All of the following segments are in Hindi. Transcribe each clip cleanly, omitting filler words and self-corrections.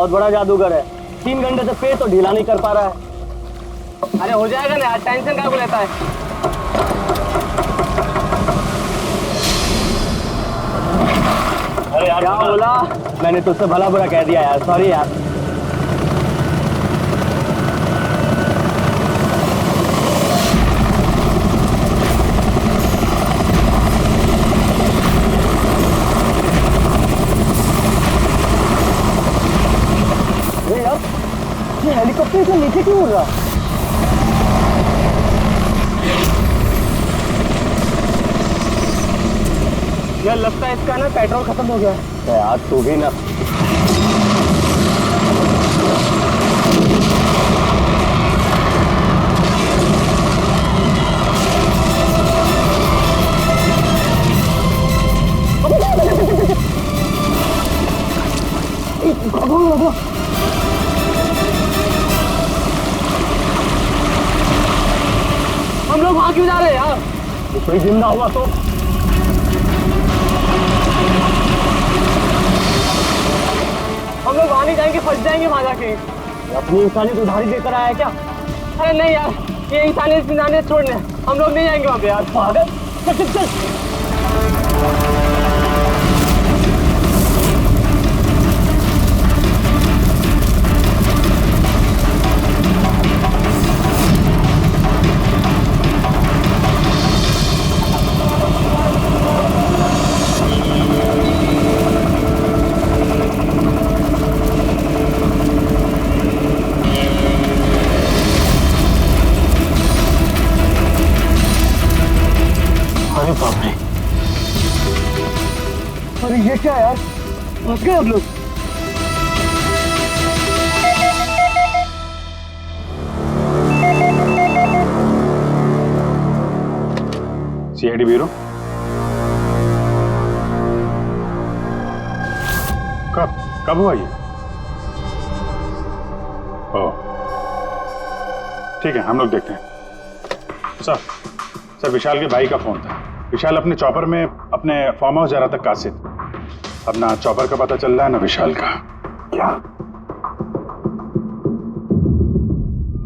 बहुत बड़ा जादूगर है, 3 घंटे से पेट तो ढीला नहीं कर पा रहा है। अरे हो जाएगा ना यार, टेंशन क्या को लेता है। अरे यार क्या बोला, मैंने तुझसे भला बुरा कह दिया यार, सॉरी यार। ये हेलीकॉप्टर इतना नीचे क्यों उड़ रहा? यार लगता है इसका ना पेट्रोल खत्म हो गया। तो यार तू भी ना। हम लोग वहां क्यों जा रहे हैं यार? कोई जिंदा हुआ तो हम लोग वहां नहीं जाएंगे, फंस जाएंगे वहां जाके। अपनी इंसानियत उधारी देकर आया है क्या? अरे नहीं यार, ये इंसानियत छोड़ने हम लोग नहीं जाएंगे वहां पे यार। पागल, चल चल चल। अरे बाप रे, अरे ये क्या यार, फंस गए हम लोग। सीआईडी ब्यूरो, कब हुआ ये? ओह ठीक है, हम लोग देखते हैं। सर विशाल के भाई का फोन था। विशाल अपने चॉपर में अपने फार्म हाउस जा रहा था कासिद। अब ना चॉपर का पता चल रहा है ना विशाल का। क्या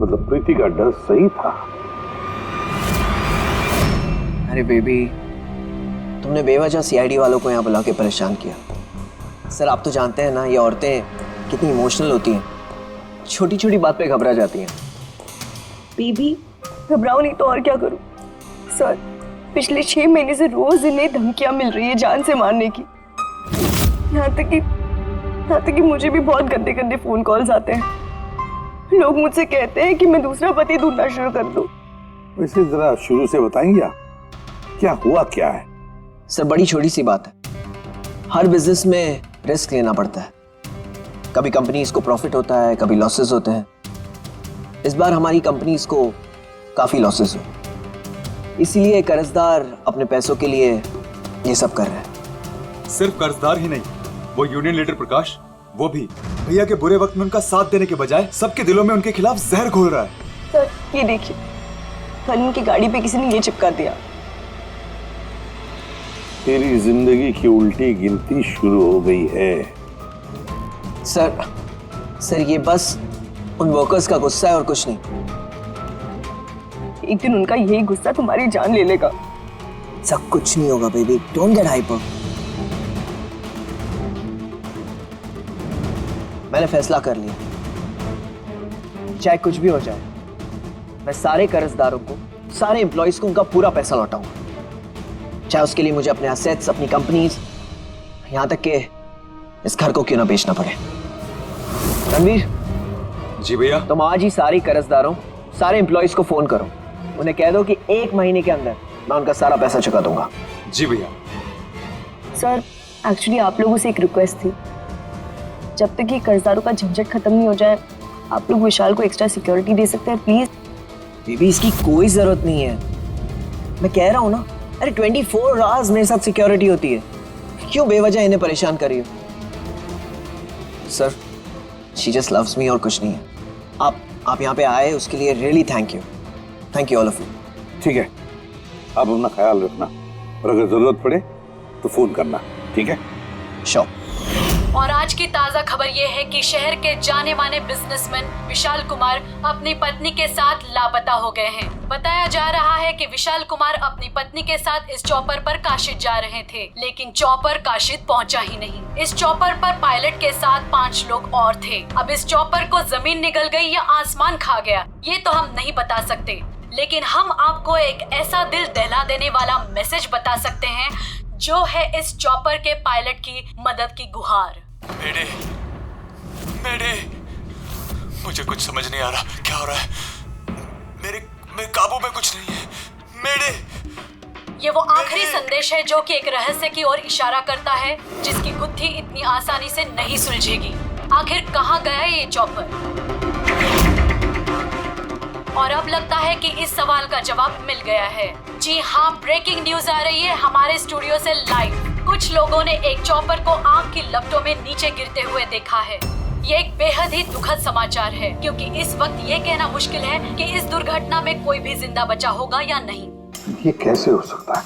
मतलब प्रीति का डर सही था? अरे बेबी, तुमने बेवजह सीआईडी वालों को यहाँ बुला के परेशान किया। सर आप तो जानते हैं ना, ये औरतें कितनी इमोशनल होती हैं, छोटी छोटी बात पे घबरा जाती हैं। बेबी घबराओ नहीं तो और क्या करूं? सर पिछले 6 महीने से रोज इन्हें धमकियां मिल रही है जान से मारने की। यहाँ तक कि मुझे भी बहुत गंदे गंदे फोन कॉल्स आते हैं। लोग मुझसे कहते हैं कि मैं दूसरा पति ढूंढना शुरू कर दूं। वैसे जरा शुरू से बताएंगे क्या हुआ क्या है? सर बड़ी छोटी सी बात है, हर बिजनेस में रिस्क लेना पड़ता है। कभी कंपनीज को प्रॉफिट होता है, कभी लॉसेस होते हैं। इस बार हमारी कंपनीज को काफी लॉसेस हुए, इसीलिए कर्जदार अपने पैसों के लिए ये सब कर रहे हैं। सिर्फ कर्जदार ही नहीं, वो यूनियन लीडर प्रकाश, वो भी भैया के बुरे वक्त में उनका साथ देने के बजाय सबके दिलों में उनके खिलाफ जहर घोल रहा है। सर ये देखिए, कल उनकी गाड़ी पे किसी ने ये चिपका दिया। तेरी जिंदगी की उल्टी गिनती शुरू हो गई है। सर ये बस उन वर्कर्स का गुस्सा है और कुछ नहीं। एक दिन उनका यही गुस्सा तुम्हारी जान ले लेगा। सब कुछ नहीं होगा बेबी, डोंट गेट हाइपर। मैंने फैसला कर लिया, चाहे कुछ भी हो जाए, मैं सारे कर्जदारों को, सारे एम्प्लॉइज को उनका पूरा पैसा लौटाऊंगा, चाहे उसके लिए मुझे अपने असेट्स, अपनी कंपनीज, यहां तक कि इस घर को क्यों ना बेचना पड़े। रणवीर जी भैया। तुम आज ही सारे कर्जदारों, सारे एम्प्लॉइज को फोन करो, उन्हें कह दो कि 1 महीने के अंदर मैं उनका सारा पैसा चुका दूंगा। जी भैया। सर एक्चुअली आप लोगों से एक रिक्वेस्ट थी, जब तक ये कर्जदारों का झंझट खत्म नहीं हो जाए, आप लोग विशाल को एक्स्ट्रा सिक्योरिटी दे सकते हैं प्लीज। बेबी इसकी कोई जरूरत नहीं है, मैं कह रहा हूं ना। अरे 24 आवर्स मेरे साथ सिक्योरिटी होती है, क्यों बेवजह इन्हें परेशान कर रही हो? Sir she just loves me और कुछ नहीं है। आप यहाँ पे आए उसके लिए really thank you all of you. ठीक है, आप अपना ख्याल रखना और अगर जरूरत पड़े तो फोन करना, ठीक है? श्योर। और आज की ताजा खबर ये है कि शहर के जाने माने बिजनेसमैन विशाल कुमार अपनी पत्नी के साथ लापता हो गए हैं। बताया जा रहा है कि विशाल कुमार अपनी पत्नी के साथ इस चॉपर पर काशिद जा रहे थे, लेकिन चॉपर काशिद पहुंचा ही नहीं। इस चॉपर पर पायलट के साथ 5 लोग और थे। अब इस चॉपर को जमीन निगल गई या आसमान खा गया, ये तो हम नहीं बता सकते, लेकिन हम आपको एक ऐसा दिल दहला देने वाला मैसेज बता सकते हैं जो है इस चॉपर के पायलट की मदद की गुहार। मेरे मुझे कुछ समझ नहीं आ रहा, क्या हो रहा है? मेरे काबू में कुछ नहीं है। ये वो आखिरी संदेश है जो कि एक रहस्य की ओर इशारा करता है, जिसकी गुत्थी इतनी आसानी से नहीं सुलझेगी। आखिर कहाँ गया ये चॉपर? और अब लगता है कि इस सवाल का जवाब मिल गया है। जी हाँ, ब्रेकिंग न्यूज आ रही है हमारे स्टूडियो से लाइव। कुछ लोगों ने एक चॉपर को आग की लपटों में नीचे गिरते हुए देखा है। ये एक बेहद ही दुखद समाचार है, क्योंकि इस वक्त ये कहना मुश्किल है कि इस दुर्घटना में कोई भी जिंदा बचा होगा या नहीं। ये कैसे हो सकता है?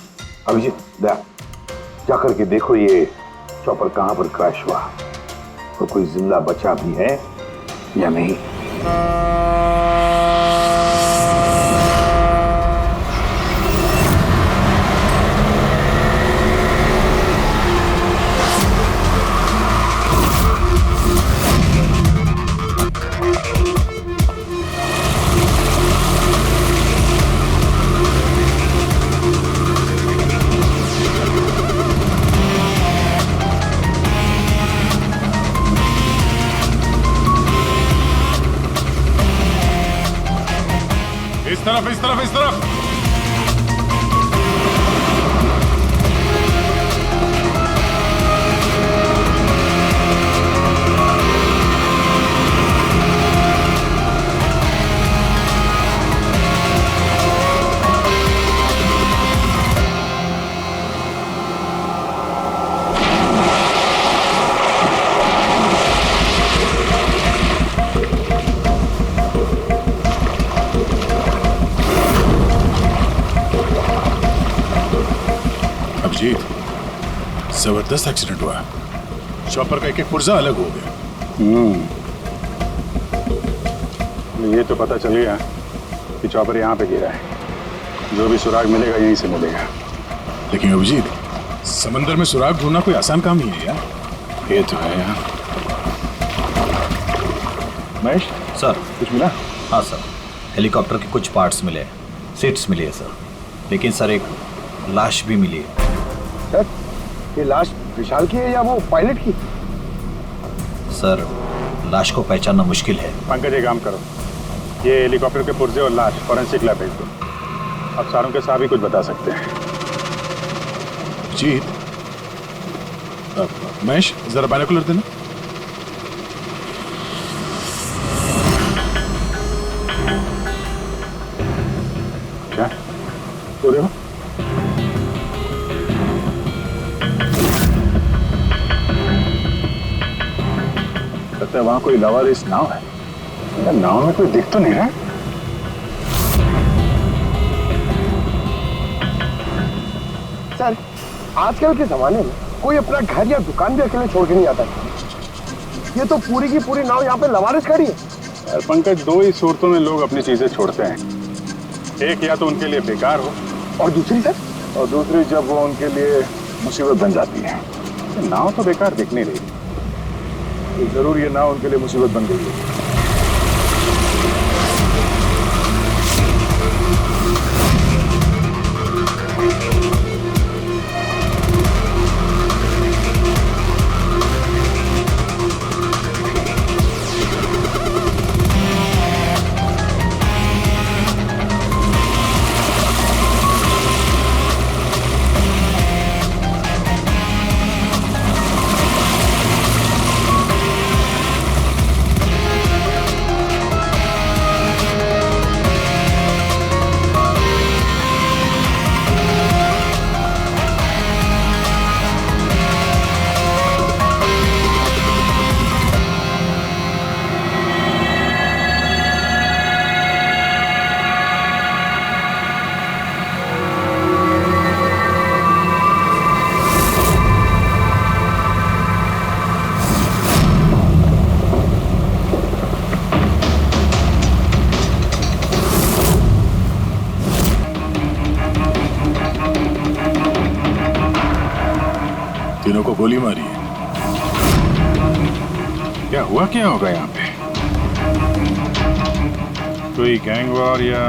अभिजीत, जाकर के देखो ये चॉपर कहाँ पर क्रैश हुआ, तो कोई जिंदा बचा भी है या नहीं। इस तरफ। अभिजीत, जबरदस्त एक्सीडेंट हुआ। चॉपर का एक पुर्जा अलग हो गया। ये तो पता चल गया कि चॉपर यहाँ पे गिरा है। जो भी सुराग मिलेगा यहीं से मिलेगा। लेकिन अभिजीत, समंदर में सुराग ढूंढना कोई आसान काम नहीं है यार। ये तो है यार। महेश सर, कुछ मिला? हाँ सर, हेलीकॉप्टर के कुछ पार्ट्स मिले, सीट्स मिली है सर। लेकिन सर एक लाश भी मिली है। सर, ये लाश विशाल की है या वो पायलट की? सर, लाश को पहचानना मुश्किल है। पंकज, एक काम करो, ये हेलीकॉप्टर के पुर्जे और लाश फॉरेंसिक लैब भेज दो। अब सारों के साथ भी कुछ बता सकते हैं। जीत, महेश जरा बाइनोकुलर देना। क्या तो देखो, लगता है वहां कोई लवारिस नाव है। यार, नाव में कोई दिख तो नहीं रहा। सर, आजकल के जमाने में कोई अपना घर या दुकान भी अकेले छोड़ के नहीं आता। ये तो पूरी की पूरी नाव यहाँ पे लवारिस खड़ी है। यार पंकज, दो ही सूरतों में लोग अपनी चीजें छोड़ते हैं। एक या तो उनके लिए बेकार हो, और दूसरी सर, और दूसरी जब वो उनके लिए मुसीबत बन जाती है। नाव तो बेकार दिख नहीं रही, तो जरूर ये नाव उनके लिए मुसीबत बन गई है। तीनों को गोली मारी है। क्या हुआ, क्या होगा यहाँ पे? कोई गैंग वॉर या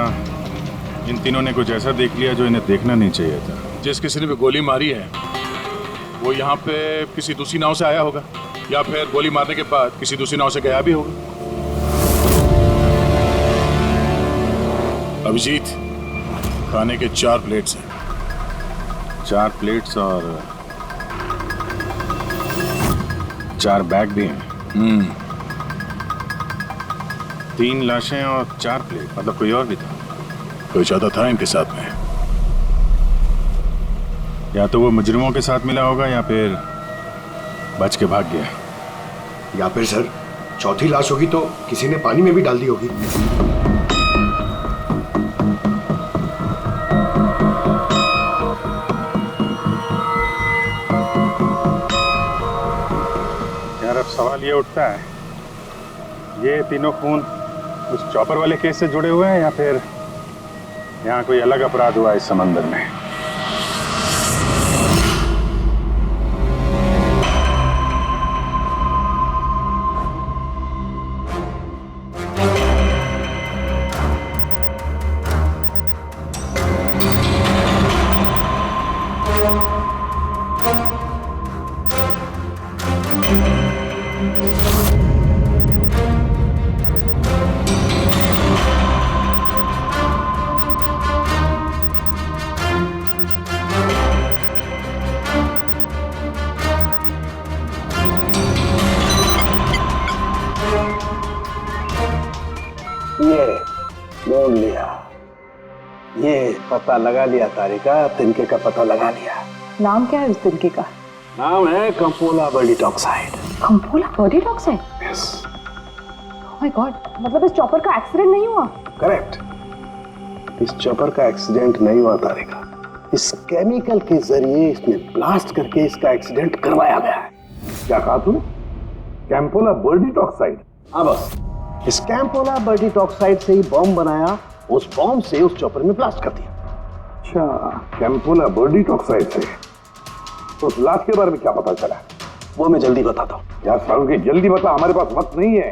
इन तीनों ने कुछ ऐसा देख लिया जो इन्हें देखना नहीं चाहिए था? जिस किसी ने भी गोली मारी है वो यहाँ पे किसी दूसरी नाव से आया होगा या फिर गोली मारने के बाद किसी दूसरी नाव से गया भी होगा। अभिजीत, खाने के 4 प्लेट्स हैं। 4 प्लेट्स और 4 बैग भी हैं। 3 लाशें और 4 प्लेट, मतलब कोई और भी था? कोई ज्यादा था इनके साथ में। या तो वो मुजरिमों के साथ मिला होगा या फिर बच के भाग गया। या फिर सर चौथी लाश होगी तो किसी ने पानी में भी डाल दी होगी। यार अब सवाल ये उठता है, ये तीनों खून उस चॉपर वाले केस से जुड़े हुए हैं या फिर यहाँ कोई अलग अपराध हुआ इस समंदर में? ढूंढ लिया, ये पता लगा लिया तारिका, तिनके का पता लगा लिया। नाम क्या है उस तिनके का? नाम है कंपोला बर्डिट ऑक्साइड। कंपोला बर्डिट oxide? Yes. Oh my God, मतलब इस चॉपर का एक्सीडेंट नहीं हुआ? करेक्ट, इस चॉपर का एक्सीडेंट नहीं हुआ तारिका, इस केमिकल के जरिए इसने ब्लास्ट करके इसका एक्सीडेंट करवाया गया है। क्या कहा तूने? कैंपोला बर्डिट ऑक्साइड? हाँ बस, इस कैंपोला बर्डिट ऑक्साइड से ही बॉम्ब बनाया, उस बॉम्ब से उस चॉपर में ब्लास्ट कर दिया। अच्छा, कैंपोला बर्डिट ऑक्साइड से। तो उस लाश के बारे में क्या पता चला? वो मैं जल्दी बताता हूँ। यार सालों की जल्दी बता, हमारे पास वक्त नहीं है,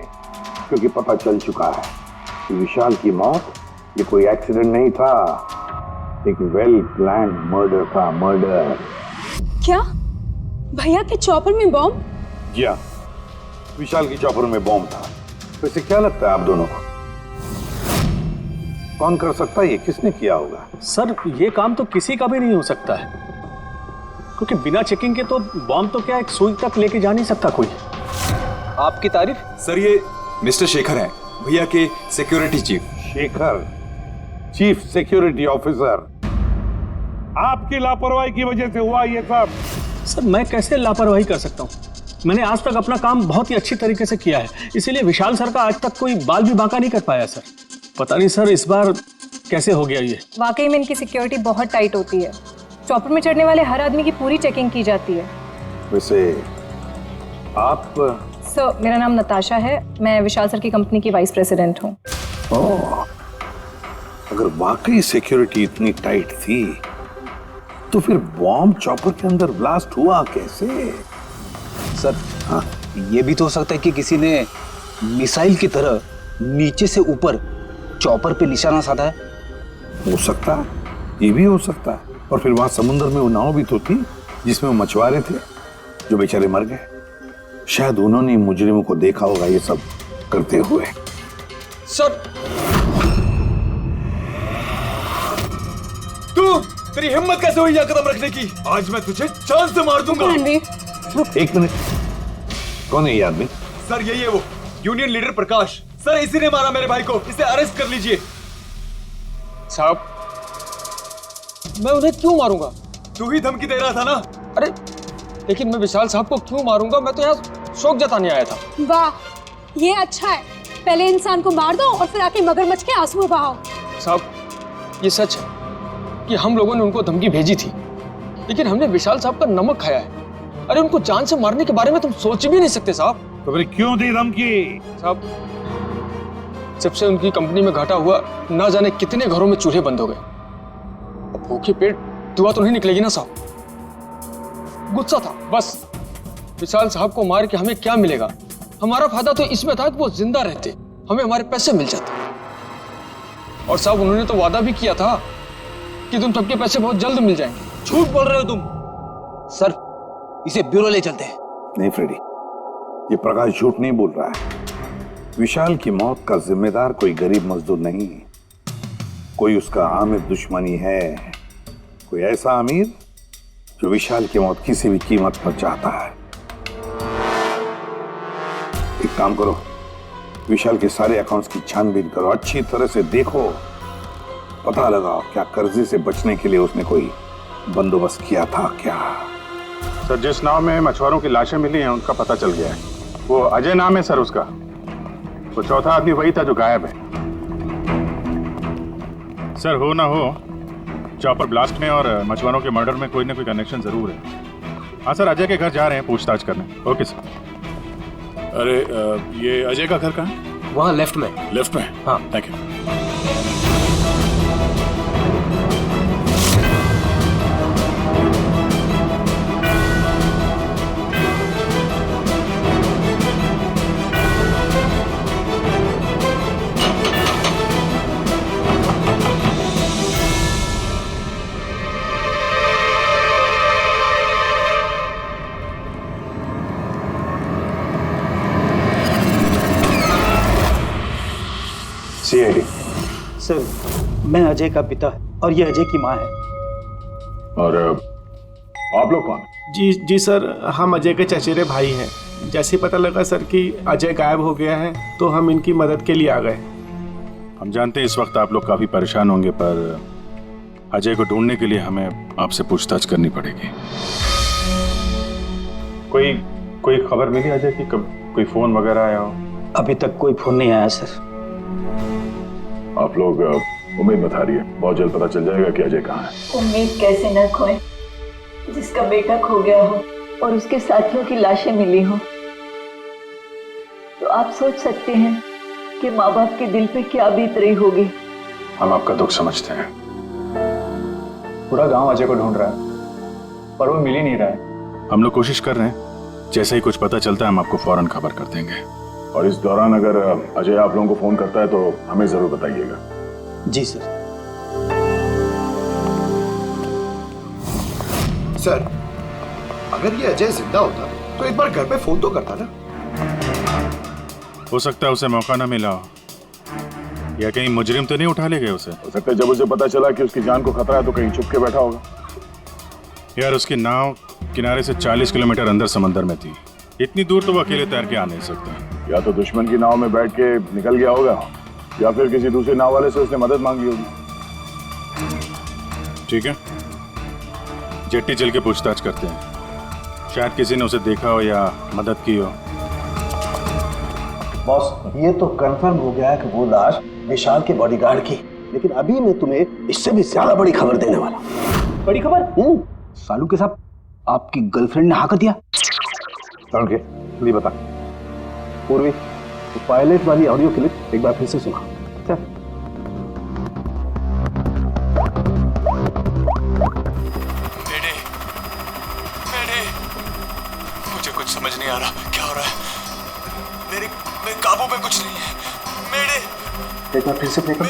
क्योंकि पता चल चुका है कि विशाल की मौत ये कोई एक्सीडेंट नहीं था, एक वेल प्लान मर्डर था। मर्डर। क्या भैया के चॉपर में बॉम्ब? जी हाँ, विशाल की चॉपर में बॉम्ब था। वैसे क्या लगता है आप दोनों को, कौन कर सकता है ये? किसने किया होगा? सर ये काम तो किसी का भी नहीं हो सकता है, क्योंकि बिना चेकिंग के तो बॉम्ब तो क्या एक सुई तक लेके जा नहीं सकता कोई। आपकी तारीफ? सर ये मिस्टर शेखर हैं, भैया के security chief. Shekhar, chief security officer. आपकी लापरवाही की वजह से हुआ ये सब। सर मैं कैसे लापरवाही कर सकता हूँ? मैंने आज तक अपना काम बहुत ही अच्छी तरीके से किया है, इसीलिए विशाल सर का आज तक कोई बाल भी बांका नहीं कर पाया सर। पता नहीं सर इस बार कैसे हो गया ये। वाकई में इनकी सिक्योरिटी बहुत टाइट होती है, चॉपर में चढ़ने वाले हर आदमी की पूरी चेकिंग की जाती है। वैसे आप? सर मेरा नाम नताशा है, मैं विशाल सर की कंपनी की वाइस प्रेसिडेंट हूँ। ओह, अगर वाकई सिक्योरिटी इतनी टाइट थी तो फिर बॉम्ब चॉपर के अंदर ब्लास्ट हुआ कैसे? सर हाँ, ये भी तो हो सकता है कि किसी ने मिसाइल की तरह नीचे से ऊपर चॉपर पे निशाना साधा है। हो सकता है, ये भी हो सकता है। और फिर वहां समुद्र में वो नाव भी तो थी जिसमें वो मछुआरे थे जो बेचारे मर गए। शायद उन्होंने मुजरिमों को देखा होगा ये सब करते हुए। सर तेरी हिम्मत कैसे हुई यह कदम रखने की? आज मैं तुझे जान से मार दूंगा। एक मिनट, कौन है ये आदमी? सर यही है वो यूनियन लीडर प्रकाश। सर इसी ने मारा मेरे भाई को, इसे अरेस्ट कर लीजिए। साहब मैं उन्हें क्यों मारूंगा? तू ही धमकी दे रहा था ना। अरे लेकिन मैं विशाल साहब को क्यों मारूंगा? मैं तो यहाँ शोक जताने आया था। वाह ये अच्छा है, पहले इंसान को मार दो और फिर आके मगरमच्छ के आंसू बहाओ। साहब ये सच है कि हम लोगों ने उनको धमकी भेजी थी, लेकिन हमने विशाल साहब का नमक खाया है। अरे उनको जान से मारने के बारे में तुम सोच भी नहीं सकते साहब। तो फिर क्यों दी धमकी? साहब जब से उनकी कंपनी में घाटा हुआ, ना जाने कितने घरों में चूल्हे बंद हो गए। अब भूखे पेट दुआ तो नहीं निकलेगी ना साहब। गुस्सा था बस। विशाल साहब को मार के हमें क्या मिलेगा? हमारा फायदा तो इसमें था कि वो जिंदा रहते, हमें हमारे पैसे मिल जाते। और साहब उन्होंने तो वादा भी किया था कि तुम सबके पैसे बहुत जल्द मिल जाएंगे। झूठ बोल रहे हो तुम। सर इसे ब्यूरो ले चलते हैं। नहीं फ्रेडी, ये प्रकाश झूठ नहीं बोल रहा है। विशाल की मौत का जिम्मेदार कोई गरीब मजदूर नहीं, कोई उसका आमिर दुश्मनी है, कोई ऐसा अमीर जो विशाल की मौत किसी भी कीमत पर चाहता है। एक काम करो, विशाल के सारे अकाउंट्स की छानबीन करो, अच्छी तरह से देखो, पता लगाओ क्या कर्जे से बचने के लिए उसने कोई बंदोबस्त किया था क्या। सर जिस नाव में मछुआरों की लाशें मिली हैं उनका पता चल गया है। वो अजय नाम है सर उसका। वो चौथा आदमी वही था जो गायब है। सर हो ना हो चॉपर ब्लास्ट में और मछुआरों के मर्डर में कोई ना कोई कनेक्शन जरूर है। हाँ सर, अजय के घर जा रहे हैं पूछताछ करने। Okay sir. अरे ये अजय का घर कहाँ है? वहाँ लेफ्ट में। लेफ्ट में? हाँ थैंक यू। सीआईडी। सर मैं अजय का पिता और ये अजय की माँ है। और आप लोग कौन? जी सर, हम अजय के चचेरे भाई हैं। जैसे ही पता लगा सर कि अजय गायब हो गया है तो हम इनकी मदद के लिए आ गए। हम जानते हैं इस वक्त आप लोग काफी परेशान होंगे, पर अजय को ढूंढने के लिए हमें आपसे पूछताछ करनी पड़ेगी। कोई खबर मिली अजय की? कब कोई फोन वगैरह आया हो? अभी तक कोई फोन नहीं आया सर। आप लोग उम्मीद बता रही है, बहुत जल्द पता चल जाएगा कि अजय कहाँ है। उम्मीद कैसे न खोए, जिसका बेटा खो गया हो और उसके साथियों की लाशें मिली हो, तो आप सोच सकते हैं कि माँ बाप के दिल पे क्या बीत रही होगी। हम आपका दुख समझते हैं। पूरा गांव अजय को ढूंढ रहा है पर वो मिल ही नहीं रहा है। हम लोग कोशिश कर रहे हैं, जैसे ही कुछ पता चलता है हम आपको फौरन खबर कर देंगे। और इस दौरान अगर अजय आप लोगों को फोन करता है तो हमें जरूर बताइएगा। जी सर। सर अगर ये अजय जिंदा होता तो एक बार घर पे फोन तो करता ना। हो सकता है उसे मौका ना मिला हो, या कहीं मुजरिम तो नहीं उठा ले गए उसे। हो सकता है जब उसे पता चला कि उसकी जान को खतरा है तो कहीं छुप के बैठा होगा। यार उसकी नाव किनारे से 40 किलोमीटर अंदर समंदर में थी, इतनी दूर तो वो अकेले तैर के आ नहीं सकता। या तो दुश्मन की नाव में बैठ के निकल गया होगा या फिर किसी दूसरे नाव वाले से उसने मदद मांगी होगी। ठीक है, जेट्टी चल के पूछताछ करते हैं, शायद किसी ने उसे देखा हो या मदद की हो। बॉस ये तो कंफर्म हो गया है कि वो लाश विशाल के बॉडीगार्ड की, लेकिन अभी मैं तुम्हें इससे भी ज्यादा बड़ी खबर देने वाला। बड़ी खबर? सालू के साथ आपकी गर्लफ्रेंड ने हाँ कर दिया? नहीं बता। पूर्वी तो पायलट वाली ऑडियो क्लिप एक बार फिर से सुना। मुझे कुछ समझ नहीं आ रहा क्या हो रहा है। मेरे काबू में कुछ नहीं है। मेरे एक बार फिर से प्ले कर।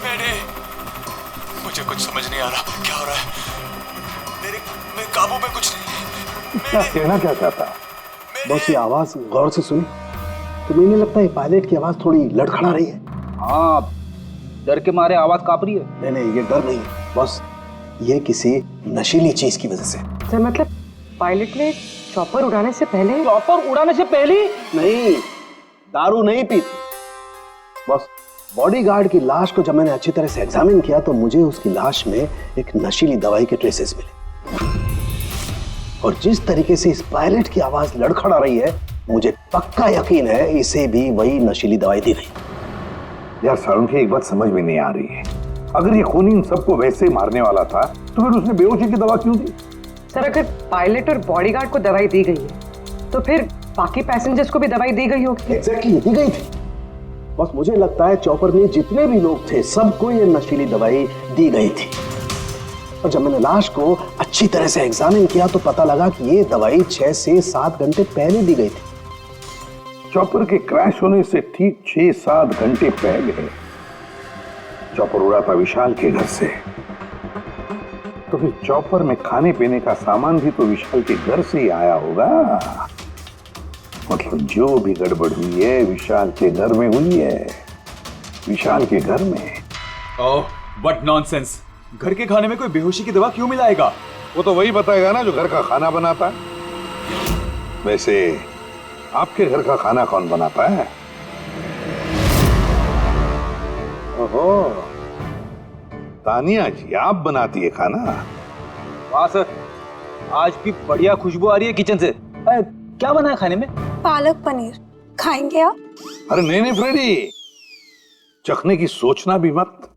मेरे मुझे कुछ समझ नहीं आ रहा क्या हो रहा है। मेरे काबू में कुछ नहीं है। क्या कहना क्या चाहता है? बस ये आवाज गौर से सुनी तो मुझे लगता है पायलट की आवाज थोड़ी लड़खड़ा रही है। हाँ, डर के मारे आवाज कांप रही है। नहीं ये डर नहीं है बस, ये किसी नशीली चीज की वजह से। सर मतलब पायलट ने चॉपर उड़ाने से पहले? चॉपर उड़ाने से पहले? नहीं, दारू नहीं पीती। बस बॉडीगार्ड की लाश को जब मैंने अच्छी तरह से एग्जामिन किया तो मुझे उसकी लाश में एक नशीली दवाई के ट्रेसेस मिले। और जिस तरीके से इस पायलट की आवाज लड़खड़ा रही है, मुझे पक्का यकीन है इसे भी वही नशीली दवाई दी गई। यार सारुण एक बात समझ में नहीं आ रही है, अगर ये खूनी इन सबको वैसे ही मारने वाला था तो फिर उसने बेहोशी की दवा क्यों दी? सर अगर पायलट और बॉडीगार्ड को दवाई दी गई है तो फिर बाकी पैसेंजर्स को भी दवाई दी गई होगी। एग्जैक्टली दी गई थी। बस मुझे लगता है चॉपर में जितने भी लोग थे सबको ये नशीली दवाई दी गई थी। और जब मैंने लाश को अच्छी तरह से एग्जामिन किया तो पता लगा कि ये दवाई 6 से 7 घंटे पहले दी गई थी। चॉपर के क्रैश होने से ठीक 6-7 घंटे पहले चॉपर उड़ा था विशाल के घर से। तो फिर चॉपर में खाने पीने का सामान भी तो विशाल के घर से ही आया होगा। मतलब जो भी गड़बड़ हुई है विशाल के घर में हुई है, विशाल के घर में। ओह व्हाट नॉनसेंस, घर के खाने में कोई बेहोशी की दवा क्यों मिलाएगा? वो तो वही बताएगा ना जो घर का खाना बनाता है। वैसे आपके घर का खाना कौन बनाता है? ओहो, तानिया जी आप बनाती है खाना? वाह सर, आज भी बढ़िया खुशबू आ रही है किचन से। क्या बना है खाने में? पालक पनीर, खाएंगे आप? अरे नहीं फ्रेडी, चखने की सोचना भी मत।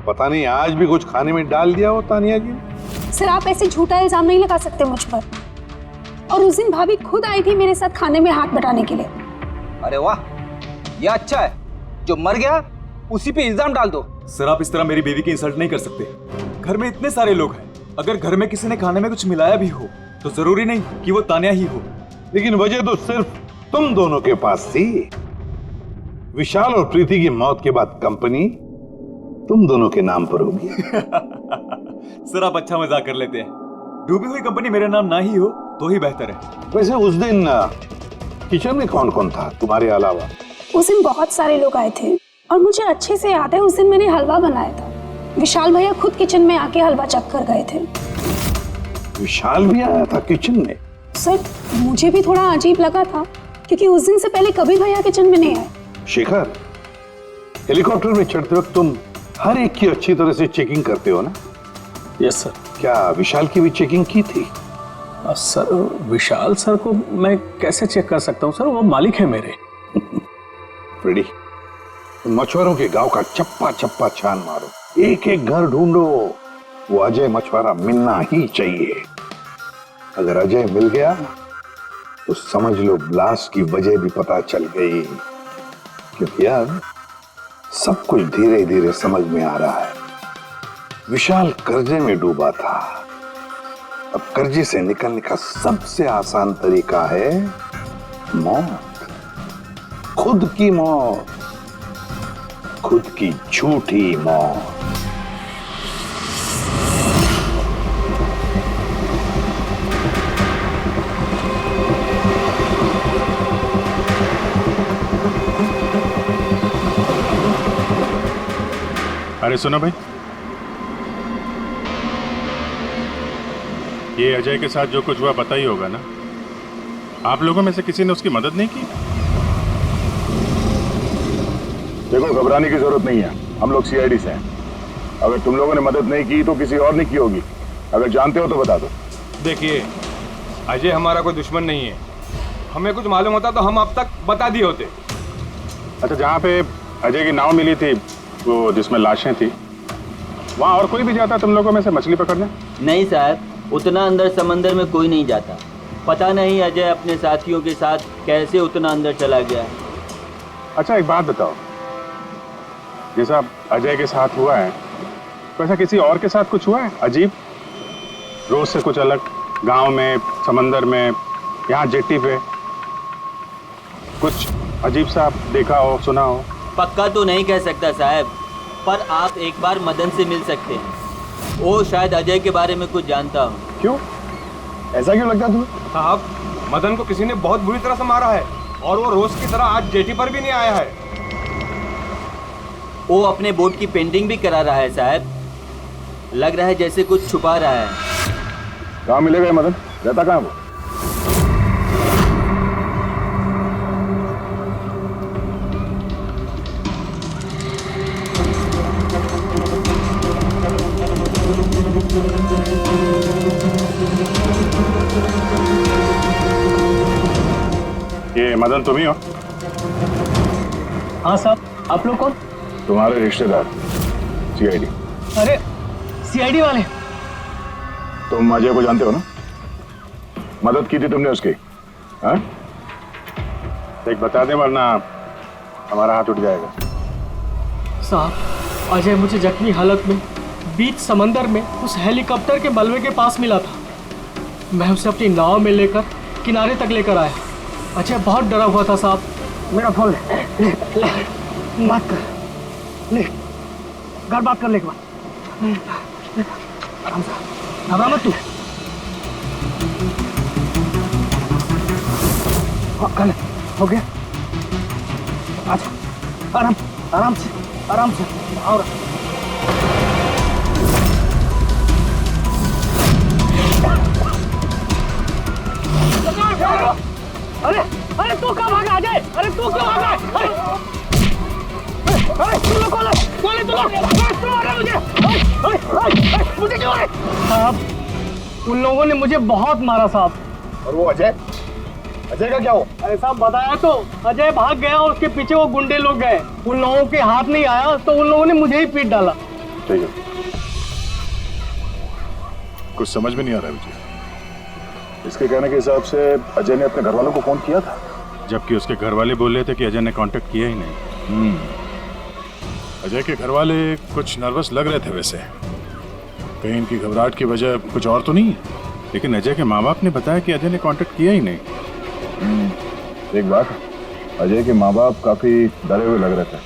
पता नहीं आज भी कुछ खाने में डाल दिया हो तानिया जी। सर आप ऐसे झूठा इल्जाम नहीं लगा सकते मुझ पर। और उस दिन भाभी खुद आई थी मेरे साथ खाने में हाथ बटाने के लिए। अरे वाह, ये अच्छा है, जो मर गया उसी पे इल्जाम डाल दो। सर आप इस तरह मेरी बेबी की इंसल्ट नहीं कर सकते। घर में इतने सारे लोग हैं, अगर घर में किसी ने खाने में कुछ मिलाया भी हो तो जरूरी नहीं कि वो तानिया ही हो। लेकिन वजह तो सिर्फ तुम दोनों के पास थी। विशाल और प्रीति की मौत के बाद कंपनी तुम दोनों के नाम पर होगी। सर आप अच्छा मजाक कर लेते हैं। डूबी हुई कंपनी मेरे नाम ना ही हो तो ही बेहतर है। वैसे उस दिन किचन में कौन कौन था तुम्हारे अलावा? उस दिन बहुत सारे लोग आए थे और मुझे अच्छे से याद है उस दिन मैंने हलवा बनाया था। विशाल भैया खुद किचन में आके हलवा चख कर गए थे। विशाल भी आया था किचन में? सर मुझे भी थोड़ा अजीब लगा था क्योंकि उस दिन से पहले कभी भैया किचन में नहीं आए। शेखर, हेलीकॉप्टर में चढ़ते वक्त तुम हर एक की अच्छी तरह से चेकिंग करते हो ना? Yes sir. क्या विशाल की भी चेकिंग की थी? सर विशाल सर को मैं कैसे चेक कर सकता हूँ सर, वो मालिक है मेरे। फ्रेडी, मछुआरों के गांव का चप्पा चप्पा छान मारो, एक एक घर ढूंढो। वो अजय मछुआरा मिलना ही चाहिए। अगर अजय मिल गया तो समझ लो ब्लास्ट की वजह भी पता चल गई। क्योंकि अब सब कुछ धीरे धीरे समझ में आ रहा है। विशाल कर्जे में डूबा था। अब कर्जे से निकलने का सबसे आसान तरीका है मौत, खुद की मौत, खुद की झूठी मौत। अरे सुनो भाई, ये अजय के साथ जो कुछ हुआ पता ही होगा ना? आप लोगों में से किसी ने उसकी मदद नहीं की? देखो घबराने की जरूरत नहीं है, हम लोग सीआईडी से हैं। अगर तुम लोगों ने मदद नहीं की तो किसी और ने की होगी। अगर जानते हो तो बता दो। देखिए अजय हमारा कोई दुश्मन नहीं है। हमें कुछ मालूम होता तो हम अब तक बता दिए होते। अच्छा, जहाँ पे अजय की नाव मिली थी वो जिसमें लाशें थी, वहाँ और कोई भी जाता तुम लोगों में से मछली पकड़ने? नहीं साहब, उतना अंदर समंदर में कोई नहीं जाता। पता नहीं अजय अपने साथियों के साथ कैसे उतना अंदर चला गया। अच्छा एक बात बताओ, जैसा अजय के साथ हुआ है वैसा किसी और के साथ कुछ हुआ है अजीब, रोज से कुछ अलग? गांव में, समंदर में, यहाँ जेट्टी पे कुछ अजीब सा देखा हो, सुना हो? पक्का तो नहीं कह सकता साहब, पर आप एक बार मदन से मिल सकते हैं। वो शायद अजय के बारे में कुछ जानता हो। क्यों? ऐसा क्यों लगता तुम्हें? साहब मदन को किसी ने बहुत बुरी तरह से मारा है और वो रोज की तरह आज जेटी पर भी नहीं आया है। वो अपने बोट की पेंटिंग भी करा रहा है साहब। लग रहा है जैसे कुछ छुपा रहा है। कहाँ मिलेगा मदन? रहता कहाँ वो? ये मदन तुम ही हो? हाँ साहब, आप लोग कौन? तुम्हारे रिश्तेदार, सीआईडी। अरे सीआईडी वाले? तुम अजय को जानते हो ना? मदद की थी तुमने उसकी, हाँ? एक बता दे वरना हमारा हाथ उठ जाएगा। साहब अजय मुझे जख्मी हालत में बीच समंदर में उस हेलीकॉप्टर के मलबे के पास मिला था। मैं उसे अपनी नाव में लेकर किनारे तक लेकर आया। अजय बहुत डरा हुआ था साहब। मेरा फोन ले, बात कर, ले घर बात कर ले एक बार। आराम से, घबरा मत तू। कर ले, हो गया। अच्छा, आराम से और अरे तू कहाँ भागा अजय? अरे तू क्यों भागा? अरे तू लोग कौन है? तू मारा मुझे क्यों मारे? साहब, उन लोगों ने मुझे बहुत मारा साहब। और वो अजय का क्या हुआ? अरे साहब बताया तो, अजय भाग गया और उसके पीछे वो गुंडे लोग गए। उन लोगों के हाथ नहीं आया तो उन लोगों ने मुझे ही पीट डाला। ठीक है, कुछ समझ में नहीं आ रहा है मुझे। इसके कहने के हिसाब से अजय ने अपने घर वालों को फोन किया था, जबकि उसके घर वाले बोल रहे थे कि अजय ने कांटेक्ट किया ही नहीं। अजय के घर वाले कुछ नर्वस लग रहे थे वैसे, कहीं इनकी घबराहट की वजह कुछ और तो नहीं है। लेकिन अजय के माँ बाप ने बताया कि अजय ने कांटेक्ट किया ही नहीं। एक बात, अजय के माँ बाप काफी डरे हुए लग रहे थे।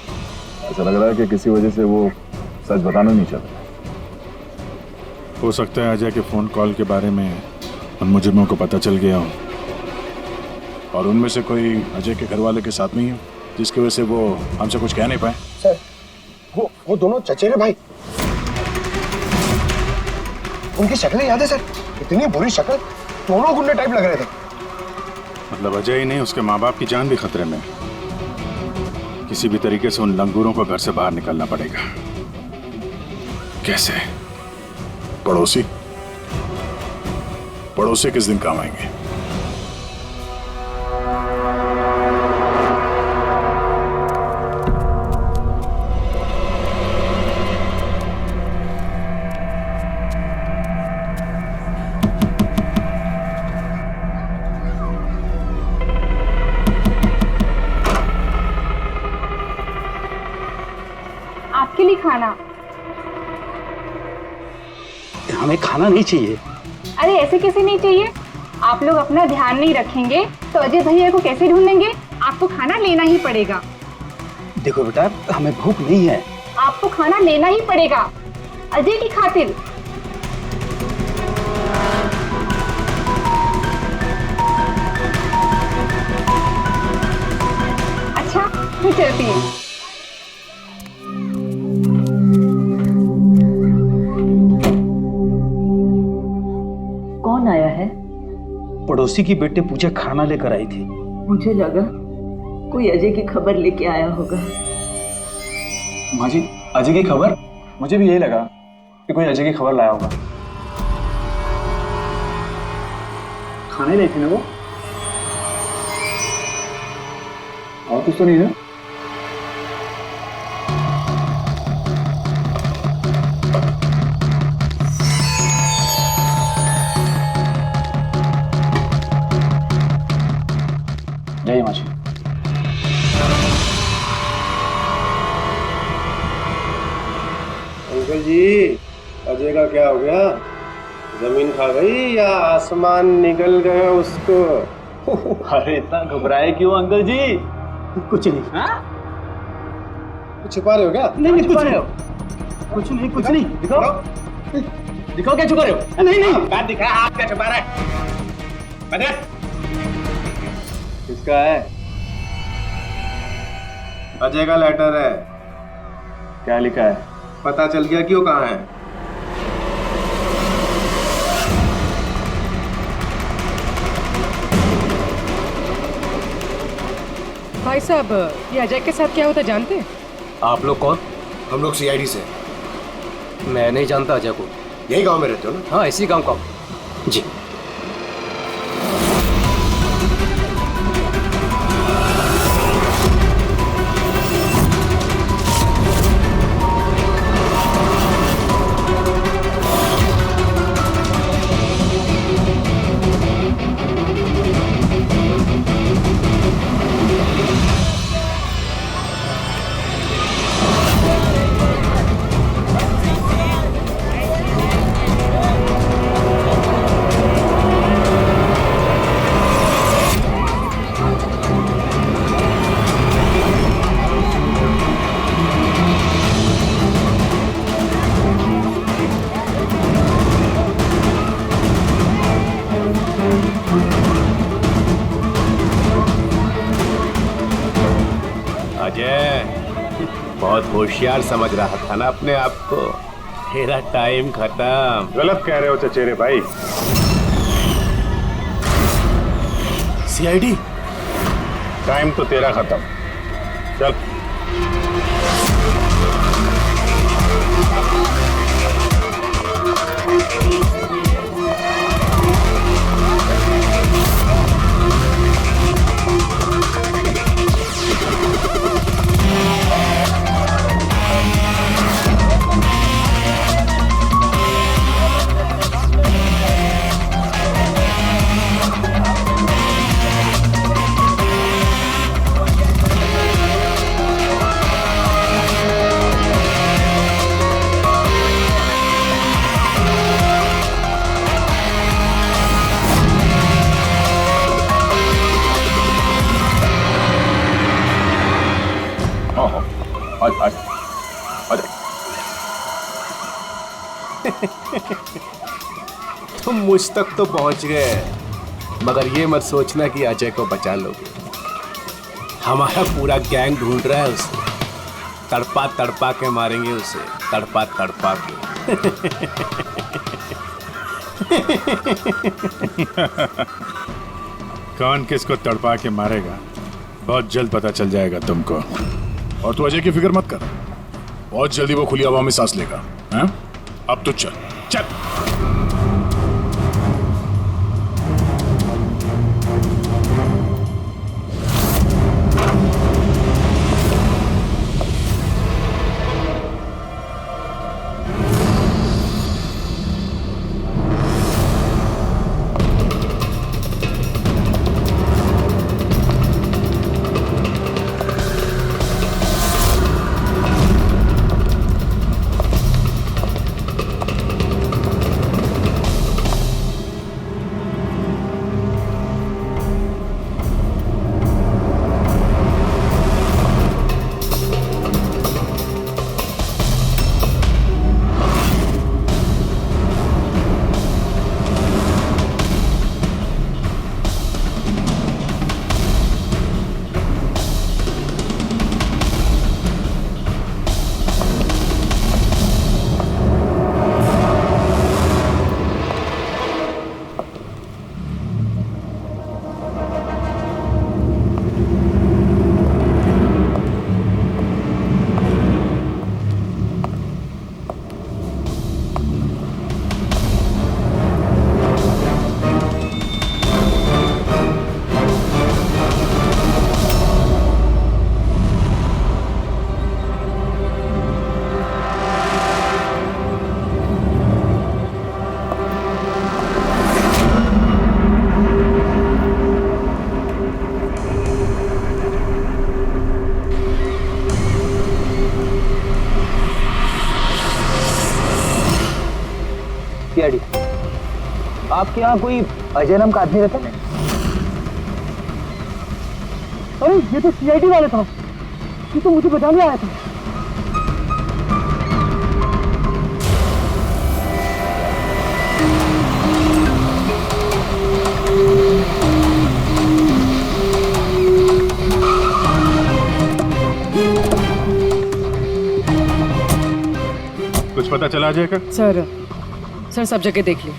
ऐसा लग रहा है कि किसी वजह से वो सच बताना नहीं चाहते। हो सकता है अजय के फोन कॉल के बारे में उन मुजरिमों को पता चल गया हो और उनमें से कोई अजय के घर वाले के साथ नहीं हो, जिसकी वजह से वो हमसे कुछ कह नहीं पाए। सर, वो दोनों चचेरे भाई, उनकी शक्लें याद है सर? इतनी बुरी शक्ल, दोनों गुंडे टाइप लग रहे थे। मतलब अजय ही नहीं, उसके माँ बाप की जान भी खतरे में। किसी भी तरीके से उन लंगूरों को घर से बाहर निकलना पड़ेगा। कैसे? पड़ोसी किस दिन काम आएंगे? आपके लिए खाना। हमें खाना नहीं चाहिए। अरे ऐसे कैसे नहीं चाहिए? आप लोग अपना ध्यान नहीं रखेंगे तो अजय भैया को कैसे ढूंढेंगे? आपको खाना लेना ही पड़ेगा। देखो बेटा, हमें भूख नहीं है। आपको खाना लेना ही पड़ेगा अजय की खातिर। अच्छा, मैं चलती हूँ। कौन आया है? पड़ोसी की बेटे पूजा खाना लेकर आई थी। मुझे लगा कोई अजय की खबर लेके आया होगा। माँ जी, अजय की खबर? मुझे भी यही लगा कि कोई अजय की खबर लाया होगा। खाने लाई थी ना वो? और कुछ तो नहीं है? जय माँ जी। अंकल जी, अजय का क्या हो गया? जमीन खा गई या आसमान निगल गया उसको? अरे इतना घबराए क्यों अंकल जी? कुछ नहीं। हाँ? कुछ छिपा रहे हो क्या? नहीं छुपा रहे हो। कुछ नहीं। दिखाओ क्या छुपा रहे हो? नहीं बात दिखा, आप क्या छुपा रहे हैं? किसका है? अजय का लेटर है। क्या लिखा है? पता चल गया कि वो कहाँ है। भाई साहब, ये अजय के साथ क्या होता जानते हैं? आप लोग कौन? हम लोग सीआईडी से। मैं नहीं जानता अजय को। यही गांव में रहते हो ना? हाँ, इसी गांव का। जी। बहुत होशियार समझ रहा था ना अपने आप को। तेरा टाइम खत्म। गलत कह रहे हो चचेरे भाई। सीआईडी टाइम तो तेरा खत्म। चल। तुम मुझ तक तो पहुंच गए, मगर ये मत सोचना कि अजय को बचा लोगे। हमारा पूरा गैंग ढूंढ रहा है उसे। तड़पा तड़पा के मारेंगे उसे, तड़पा तड़पा के। कौन किसको तड़पा के मारेगा बहुत जल्द पता चल जाएगा तुमको। और तू अजय की फिक्र मत कर, बहुत जल्दी वो खुली हवा में सांस लेगा। हैं? अब तो चल चल। सीआईडी, आपके यहाँ कोई अजय नाम का आदमी रहता है? अरे ये तो सीआईडी वाले था, ये तो मुझे बचाने आया था। कुछ पता चला अजय का? सर सब जगह देख लिया,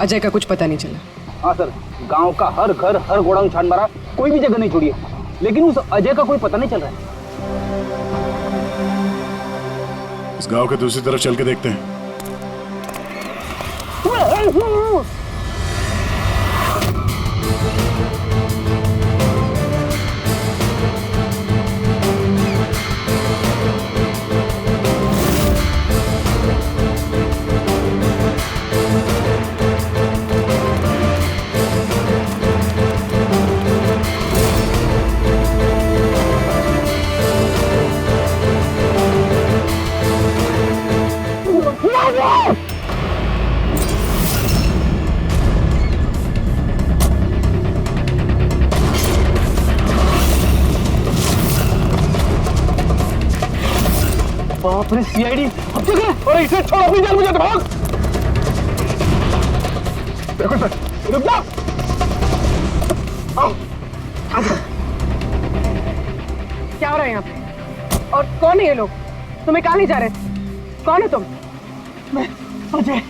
अजय का कुछ पता नहीं चला। हाँ सर, गांव का हर घर हर गोडाउन छान मारा, कोई भी जगह नहीं छोड़ी है, लेकिन उस अजय का कोई पता नहीं चल रहा है। इस गांव के दूसरी तरफ चल के देखते हैं। बाप रे सीआईडी, अब तक है। अरे इसे छोड़, अपनी जान मुझे भाग। देखो सर, रुक जा। आओ, क्या हो रहा है यहाँ पे? और कौन है ये लोग? तुम्हें कहाँ ले जा रहे थे? कौन हो तुम? मैं अजय।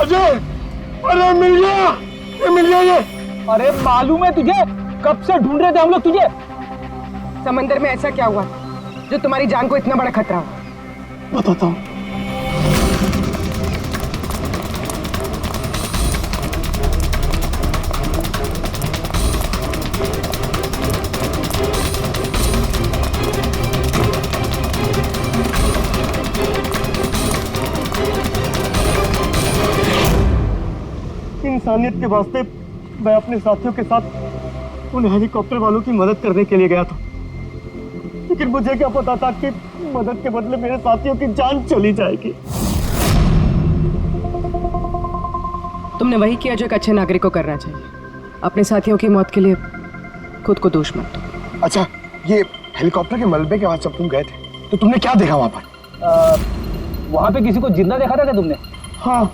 अजय, अरे मिल गया, ये मिल गया ये। अरे मालूम है तुझे, कब से ढूंढ रहे थे हम लोग तुझे। समंदर में ऐसा क्या हुआ जो तुम्हारी जान को इतना बड़ा खतरा हो? बताता हूँ। इंसानियत के वास्ते मैं अपने साथियों के साथ उन हेलीकॉप्टर वालों की मदद करने के लिए गया था, लेकिन मुझे क्या पता था कि मदद के बदले मेरे साथियों की जान चली जाएगी। तुमने वही किया जो एक अच्छे नागरिक को करना चाहिए। अपने साथियों की मौत के लिए खुद को दोष मत दो। अच्छा, ये हेलीकॉप्टर के मलबे के बाद जब तुम गए थे तो तुमने क्या देखा वहां पर? वहां पे किसी को जिंदा देखा था क्या तुमने? हाँ।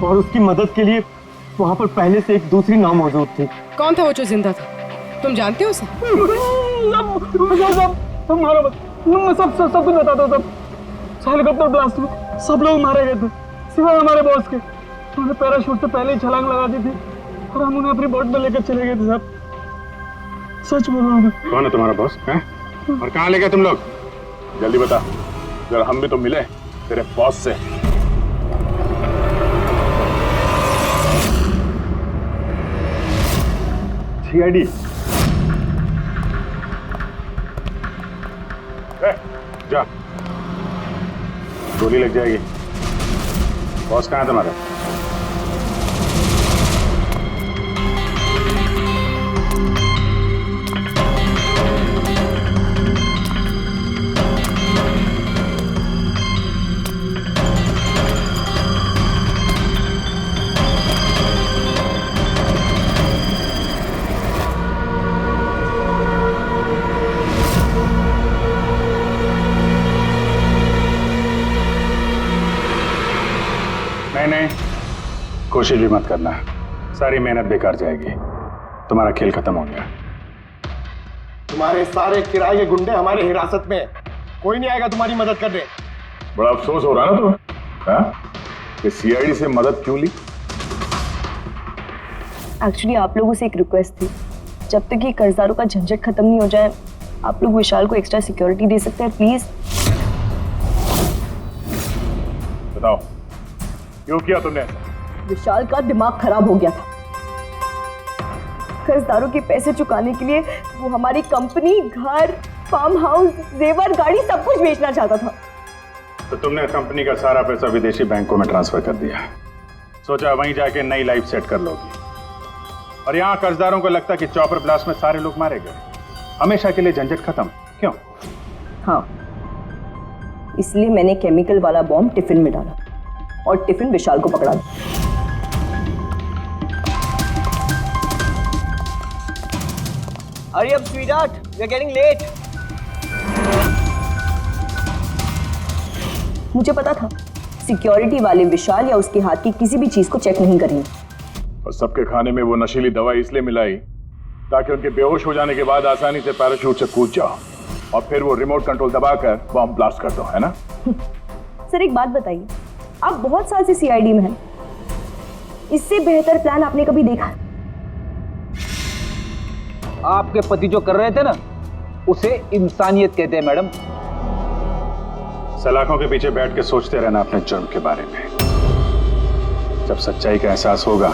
और उसकी मदद के लिए वहां पर पहले से एक दूसरी नाव मौजूद थी। कौन था वो जो जिंदा था? तुम जानते हो उसे? सब कुछ बताता हूँ। सब हेलीकॉप्टर ब्लास्ट में सब लोग मारे गए थे सिवाय हमारे बॉस के। उन्होंने पैराशूट से पहले ही छलांग लगा दी थी और हम उन्हें अपनी बोट में लेकर चले गए थे। साहब सच बोल रहा हूँ। कौन है तुम्हारा बॉस? और कहाँ ले गए तुम लोग? जल्दी बता, जरा हम भी तो मिले तेरे बॉस से। सीआईडी। जा, गोली लग जाएगी। बॉस कहाँ है तुम्हारा? नहीं, कोशिश भी मत करना, सारी मेहनत बेकार जाएगी। तुम्हारा खेल खत्म हो गया। तुम्हारे सारे किराए के गुंडे हमारे हिरासत में, कोई नहीं आएगा तुम्हारी मदद करने। बड़ा अफसोस हो रहा ना तुम्हें कि सीआईडी से मदद क्यों ली? एक्चुअली आप लोगों से एक रिक्वेस्ट थी, जब तक ये कर्जदारों का झंझट खत्म नहीं हो जाए आप लोग विशाल को एक्स्ट्रा सिक्योरिटी दे सकते हैं प्लीज। बताओ क्यों किया तुमने? विशाल का दिमाग खराब हो गया था। कर्जदारों के पैसे चुकाने के लिए वो हमारी कंपनी, घर, फार्म हाउस, जेवर, गाड़ी सब कुछ बेचना चाहता था। तो तुमने कंपनी का सारा पैसा विदेशी बैंकों में ट्रांसफर कर दिया। सोचा वहीं जाके नई लाइफ सेट कर लोगी। और यहाँ कर्जदारों को लगता कि चॉपर ब्लास्ट में सारे लोग मारे गए, हमेशा के लिए झंझट खत्म। क्यों? हाँ, इसलिए मैंने केमिकल वाला बॉम्ब टिफिन में डाला और टिफिन विशाल को पकड़ा दिया। Hurry up, sweetheart. We're getting late. मुझे पता था सिक्योरिटी वाले विशाल या उसके हाथ की किसी भी चीज को चेक नहीं करेंगे। और सबके खाने में वो नशीली दवाई इसलिए मिलाई ताकि उनके बेहोश हो जाने के बाद आसानी से पैराशूट से कूद जाओ और फिर वो रिमोट कंट्रोल दबाकर बॉम्ब ब्लास्ट कर दो, है ना? सर एक बात बताइए, आप बहुत साल से सीआईडी में हैं, इससे बेहतर प्लान आपने कभी देखा है? आपके पति जो कर रहे थे ना, उसे इंसानियत कहते हैं मैडम। सलाखों के पीछे बैठ के सोचते रहना अपने जुर्म के बारे में। जब सच्चाई का एहसास होगा